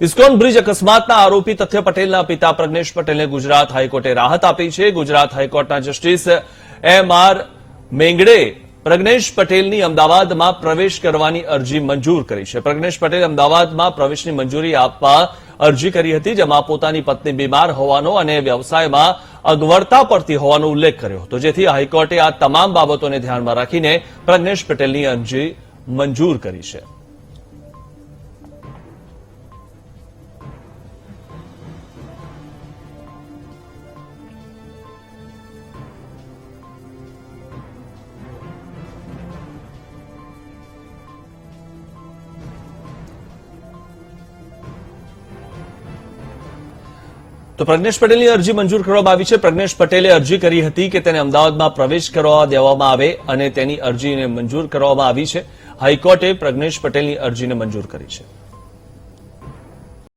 ISKCON bridge અકસ્માતના આરોપી તથ્ય પટેલના પિતા પ્રજ્ઞેશ પટેલને ગુજરાત હાઈકોર્ટે રાહત આપી છે. ગુજરાત હાઈકોર્ટના જસ્ટિસ M.R. મેંગડે પ્રજ્ઞેશ પટેલની અમદાવાદમાં પ્રવેશ કરવાની અરજી મંજૂર કરી છે. પ્રજ્ઞેશ પટેલ અમદાવાદમાં પ્રવેશની મંજૂરી આપવા અરજી કરી હતી, જેમાં પોતાની પત્ની બીમાર હોવાનો અને વ્યવસાયમાં અગવડતા પડતી હોવાનો ઉલ્લેખ કર્યો હતો, જેથી હાઈકોર્ટે આ તમામ બાબતોને ધ્યાનમાં રાખીને પ્રજ્ઞેશ પટેલની અરજી મંજૂર કરી છે. તો પ્રજ્ઞેશ પટેલની અરજી મંજૂર કરવામાં આવી છે. પ્રજ્ઞેશ પટેલે અરજી કરી હતી કે તેને અમદાવાદમાં પ્રવેશ કરવા દેવામાં આવે અને તેની અરજીને મંજૂર કરવામાં આવી છે. હાઈકોર્ટે પ્રજ્ઞેશ પટેલની અરજીને મંજૂર કરી છે.